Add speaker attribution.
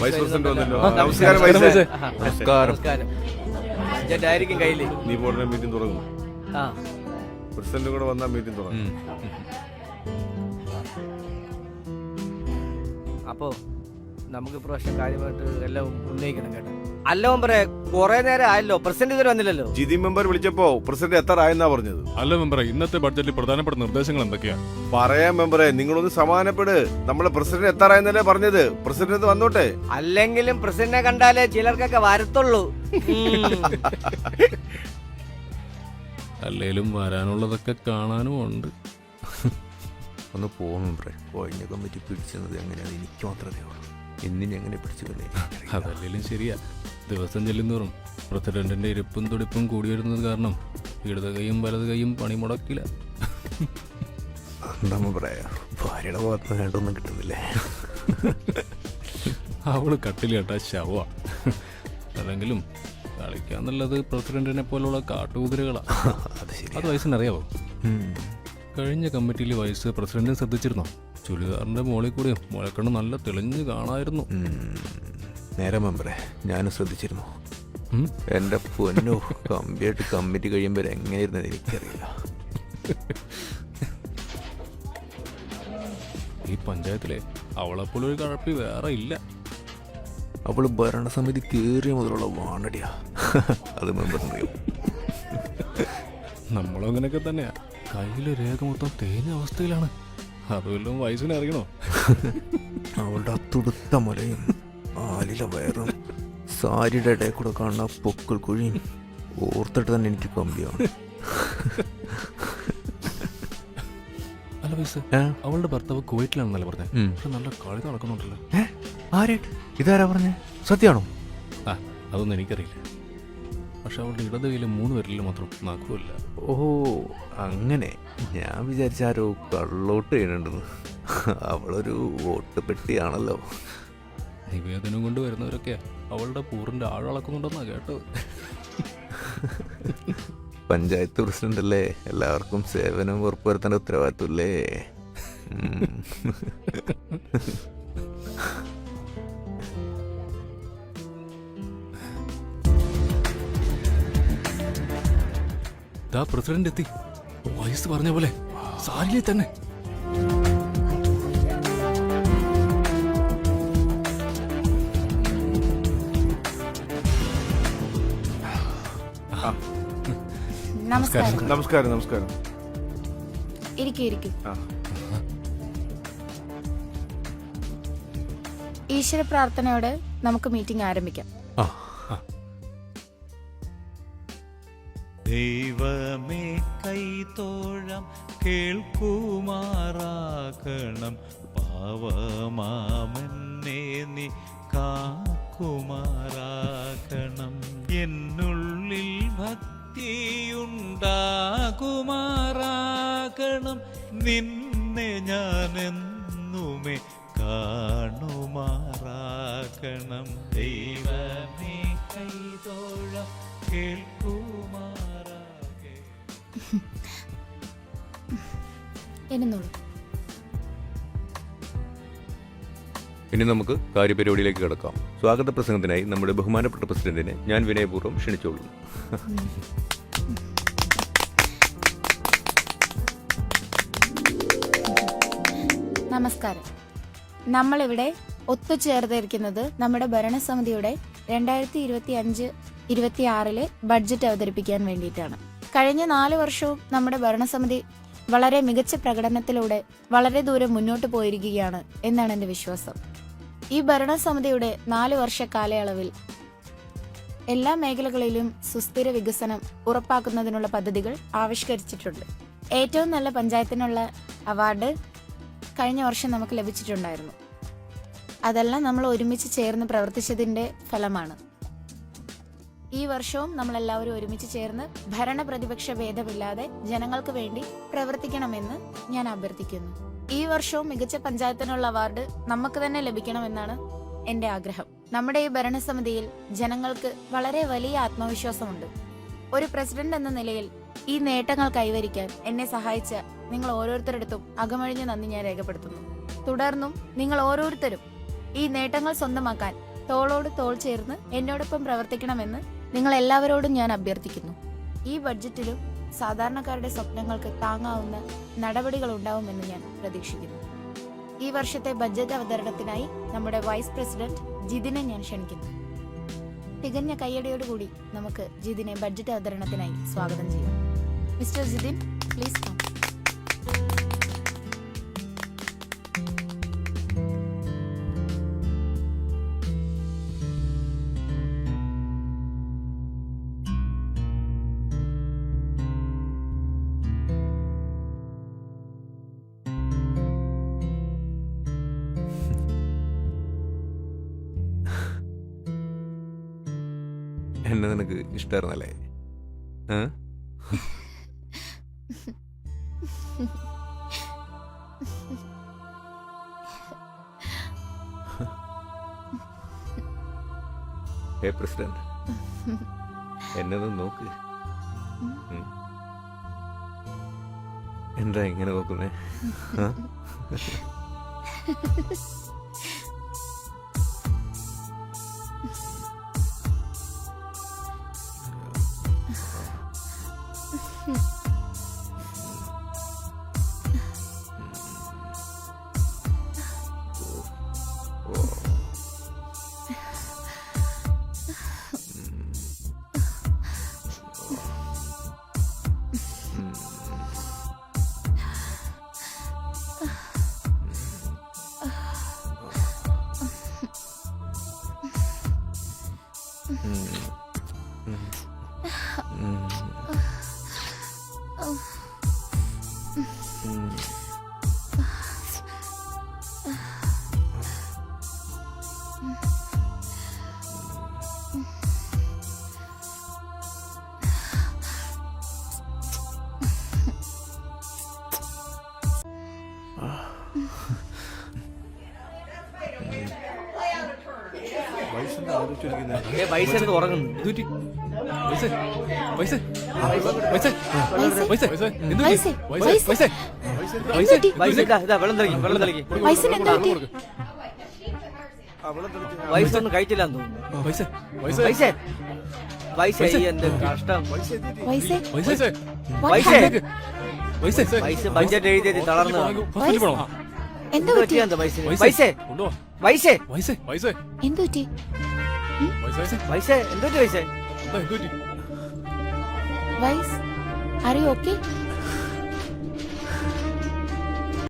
Speaker 1: Vice president വന്നല്ലോ.
Speaker 2: നമസ്കാരം.
Speaker 3: ആയിരിക്കും കയ്യില്.
Speaker 1: നീ പോടുന്ന മീറ്റിംഗ് തുടങ്ങും. പ്രസിഡന്റ് കൂടെ വന്നാൽ മീറ്റിംഗ് തുടങ്ങും.
Speaker 3: അപ്പോ നമുക്ക് ഇപ്രാവശ്യം കാര്യമായിട്ട് എല്ലാം ഉന്നയിക്കണം കേട്ടോ. അല്ല മെമ്പറെ, കുറെ നേരം ആയല്ലോ, പ്രസിഡന്റ് ഇതുവരെ വന്നില്ലല്ലോ.
Speaker 1: ജിതി മെമ്പർ വിളിച്ചപ്പോ പ്രസിഡന്റ് എത്താറായെന്നാ പറഞ്ഞത്.
Speaker 4: അല്ല മെമ്പറെ, ഇന്നത്തെ ബഡ്ജറ്റിൽ പ്രധാനപ്പെട്ട നിർദ്ദേശങ്ങൾ എന്തൊക്കെയാ?
Speaker 1: പറയാം മെമ്പറെ, നിങ്ങളൊന്ന് സമാധാനപ്പെട്. നമ്മളെ പ്രസിഡന്റ് എത്താറായെന്നല്ലേ പറഞ്ഞത്. പ്രസിഡന്റ് വന്നോട്ടെ.
Speaker 3: അല്ലെങ്കിലും പ്രസിഡന്റിനെ കണ്ടാലേ ചിലർക്കൊക്കെ വരത്തുള്ളൂ.
Speaker 4: അല്ലേലും വരാനുള്ളതൊക്കെ കാണാനും ഉണ്ട്.
Speaker 2: ഒന്ന് പോകും മെമ്പറെ. കഴിഞ്ഞ കമ്മിറ്റി പിടിച്ചത് എങ്ങനെയാണ് എനിക്ക് മാത്രമേ ഉള്ളൂ. ഇന്നിനി എങ്ങനെ പിടിച്ചില്ലേ?
Speaker 4: അതല്ലേലും ശരിയാ. ദിവസം ചെല്ലുന്നോറും പ്രസിഡന്റിന്റെ ഇരിപ്പും തുടിപ്പും കൂടി വരുന്നത് കാരണം ഇടത് കൈയും വലത് കൈയും പണി മുടക്കില്ല.
Speaker 2: എന്താ പറയാ, ഭാര്യയുടെ ഭാഗത്ത് വേണ്ടൊന്നും കിട്ടുന്നില്ലേ?
Speaker 4: അവള് കട്ടിൽ കേട്ടാ ശവ. അല്ലെങ്കിലും കളിക്കാന്നുള്ളത് പ്രസിഡന്റിനെ പോലുള്ള കാട്ടുകുതിരകളാ. അത് വയസ്സിനറിയാവോ? കഴിഞ്ഞ കമ്മിറ്റിയിൽ വയസ്സ് പ്രസിഡന്റിനെ ശ്രദ്ധിച്ചിരുന്നോ? ചുരിദാറിന്റെ മോളിൽ കൂടി മുളക്കണ്ണ് നല്ല തെളിഞ്ഞ് കാണായിരുന്നു.
Speaker 2: നേരെ മെമ്പറെ, ഞാനും ശ്രദ്ധിച്ചിരുന്നു. എന്റെ പൊന്നോ, കമ്പിയായിട്ട് കമ്മിറ്റി കഴിയുമ്പോൾ എങ്ങനെയായിരുന്നത് എനിക്കറിയില്ല.
Speaker 4: ഈ പഞ്ചായത്തിലെ അവളെപ്പോലൊരു കഴപ്പി വേറെ ഇല്ല.
Speaker 2: അവള് ഭരണസമിതി കയറിയ മുതലുള്ള വാണടിയാ. അത് മെമ്പറിനറിയാം.
Speaker 4: നമ്മളും അങ്ങനെയൊക്കെ തന്നെയാ. കയ്യിലെ രേഖ മൊത്തം തേഞ്ഞ അവസ്ഥയിലാണ്. അതുവല്ലോ വയസ്സിനെ അറിയണോ?
Speaker 2: അവളുടെ തുടുത്ത മുലയും ആലില വയറും സാരിയുടെ ഇടയിൽ കൂടെ കാണുന്ന പൊക്കിൾ കുഴിയും ഓർത്തിട്ട് തന്നെ എനിക്ക് കമ്പിയാണ്.
Speaker 4: അല്ല വയസ്സ്, അവളുടെ ഭർത്താവ് കുവൈറ്റിലാണെന്നല്ലേ പറഞ്ഞത്? പക്ഷെ നല്ല കളി നടക്കുന്നുണ്ടല്ലോ.
Speaker 2: ആരായിട്ട്? ഇതാരാ പറഞ്ഞേ? സത്യമാണോ?
Speaker 4: അതൊന്നും എനിക്കറിയില്ല. പക്ഷെ അവളുടെ ഇടത് കയ്യിൽ 3 പേരിൽ മാത്രം നാക്കുമില്ല.
Speaker 2: ഓ അങ്ങനെ. ഞാൻ വിചാരിച്ച ആരോ കള്ളോട്ട് ചെയ്യണുണ്ടെന്ന്. അവളൊരു വോട്ട് പെട്ടിയാണല്ലോ.
Speaker 4: നിവേദനം കൊണ്ട് വരുന്നവരൊക്കെ അവളുടെ പൂറിന്റെ ആഴളക്കുന്നുണ്ടെന്നാ കേട്ടത്.
Speaker 2: പഞ്ചായത്ത് പ്രസിഡന്റ് അല്ലേ, എല്ലാവർക്കും സേവനം ഉറപ്പുവരുത്തേണ്ട ഉത്തരവാദിത്വല്ലേ.
Speaker 4: പ്രസിഡന്റ് എത്തി. വയസ്സ് പറഞ്ഞ പോലെ സാരിയിൽ തന്നെ.
Speaker 1: നമസ്കാരം. നമസ്കാരം.
Speaker 5: ഇരിക്കും. ഈശ്വര പ്രാർത്ഥനയോടെ നമുക്ക് മീറ്റിംഗ് ആരംഭിക്കാം.
Speaker 6: ദൈവമേ കൈത്തോഴം കേൾക്കുമാറാകണം, പാവമാമെന്നെ നീ കാക്കുമാറാകണം, എന്നുള്ളിൽ ഭക്തിയുണ്ടാകുമാറാകണം, നിന്നെ ഞാൻ എന്നുമേ കാണുമാറാകണം. ദൈവമേ കൈത്തോഴം കേൾക്കുമാ.
Speaker 2: ഇനി നമുക്ക് കാര്യപരിപാടിയിലേക്ക് കിടക്കാം. സ്വാഗത പ്രസംഗത്തിനായി നമ്മുടെ ബഹുമാനപ്പെട്ട പ്രസിഡന്റിനെ ഞാൻ വിനയപൂർവ്വം ക്ഷണിച്ചോളുന്നു.
Speaker 5: നമസ്കാരം. നമ്മളിവിടെ ഒത്തുചേർന്നിരിക്കുന്നത് നമ്മുടെ ഭരണസമിതിയുടെ 2025-26 ബഡ്ജറ്റ് അവതരിപ്പിക്കാൻ വേണ്ടിയിട്ടാണ്. കഴിഞ്ഞ 4 വർഷവും നമ്മുടെ ഭരണസമിതി വളരെ മികച്ച പ്രകടനത്തിലൂടെ വളരെ ദൂരം മുന്നോട്ട് പോയിരിക്കുകയാണ് എന്നാണ് എൻ്റെ വിശ്വാസം. ഈ ഭരണസമിതിയുടെ 4 വർഷ കാലയളവിൽ എല്ലാ മേഖലകളിലും സുസ്ഥിര വികസനം ഉറപ്പാക്കുന്നതിനുള്ള പദ്ധതികൾ ആവിഷ്കരിച്ചിട്ടുണ്ട്. ഏറ്റവും നല്ല പഞ്ചായത്തിനുള്ള അവാർഡ് കഴിഞ്ഞ വർഷം നമുക്ക് ലഭിച്ചിട്ടുണ്ടായിരുന്നു. അതെല്ലാം നമ്മൾ ഒരുമിച്ച് ചേർന്ന് പ്രവർത്തിച്ചതിൻ്റെ ഫലമാണ്. ഈ വർഷവും നമ്മളെല്ലാവരും ഒരുമിച്ച് ചേർന്ന് ഭരണ പ്രതിപക്ഷ ഭേദമില്ലാതെ ജനങ്ങൾക്ക് വേണ്ടി പ്രവർത്തിക്കണമെന്ന് ഞാൻ അഭ്യർത്ഥിക്കുന്നു. ഈ വർഷവും മികച്ച പഞ്ചായത്തിനുള്ള അവാർഡ് നമുക്ക് തന്നെ ലഭിക്കണമെന്നാണ് എന്റെ ആഗ്രഹം. നമ്മുടെ ഈ ഭരണസമിതിയിൽ ജനങ്ങൾക്ക് വളരെ വലിയ ആത്മവിശ്വാസമുണ്ട്. ഒരു പ്രസിഡന്റ് എന്ന നിലയിൽ ഈ നേട്ടങ്ങൾ കൈവരിക്കാൻ എന്നെ സഹായിച്ച നിങ്ങൾ ഓരോരുത്തരുടെടുത്തും അകമഴിഞ്ഞ നന്ദി ഞാൻ രേഖപ്പെടുത്തുന്നു. തുടർന്നും നിങ്ങൾ ഓരോരുത്തരും ഈ നേട്ടങ്ങൾ സ്വന്തമാക്കാൻ തോളോട് തോൾ ചേർന്ന് എന്നോടൊപ്പം പ്രവർത്തിക്കണമെന്ന് നിങ്ങൾ എല്ലാവരോടും ഞാൻ അഭ്യർത്ഥിക്കുന്നു. ഈ ബഡ്ജറ്റിലും സാധാരണക്കാരുടെ സ്വപ്നങ്ങൾക്ക് താങ്ങാവുന്ന നടപടികൾ ഉണ്ടാവുമെന്ന് ഞാൻ പ്രതീക്ഷിക്കുന്നു. ഈ വർഷത്തെ ബഡ്ജറ്റ് അവതരണത്തിനായി നമ്മുടെ വൈസ് പ്രസിഡന്റ് ജിതിനെ ഞാൻ ക്ഷണിക്കുന്നു. തികഞ്ഞ കയ്യടിയോടുകൂടി നമുക്ക് ജിതിനെ ബഡ്ജറ്റ് അവതരണത്തിനായി സ്വാഗതം ചെയ്യാം. Mister Jithin, please come.
Speaker 2: എന്നെ നിനക്ക് ഇഷ്ടമായിരുന്നല്ലേ? ഏ പ്രസിഡന്റ്, എന്നെ ഒന്ന് നോക്ക്. എന്താ ഇങ്ങനെ നോക്കുന്നേ?
Speaker 3: പൈസ എടുത്ത് ഉറങ്ങുന്നു. വെള്ളം തെളിക്കും, വെള്ളം തെളിക്കും. പൈസ ഒന്നും കഴിച്ചില്ലാന്ന് തോന്നുന്നു. പൈസ എന്ത് കഷ്ടം. പൈസ ബഡ്ജറ്റ് എഴുതി തളർന്നു.
Speaker 5: എന്തു പറ്റി?
Speaker 3: പൈസ
Speaker 5: എന്തു പറ്റി?
Speaker 3: പൈസ എന്തൊരു പൈസ?
Speaker 5: വൈസ്, ആർ യു ഓക്കേ?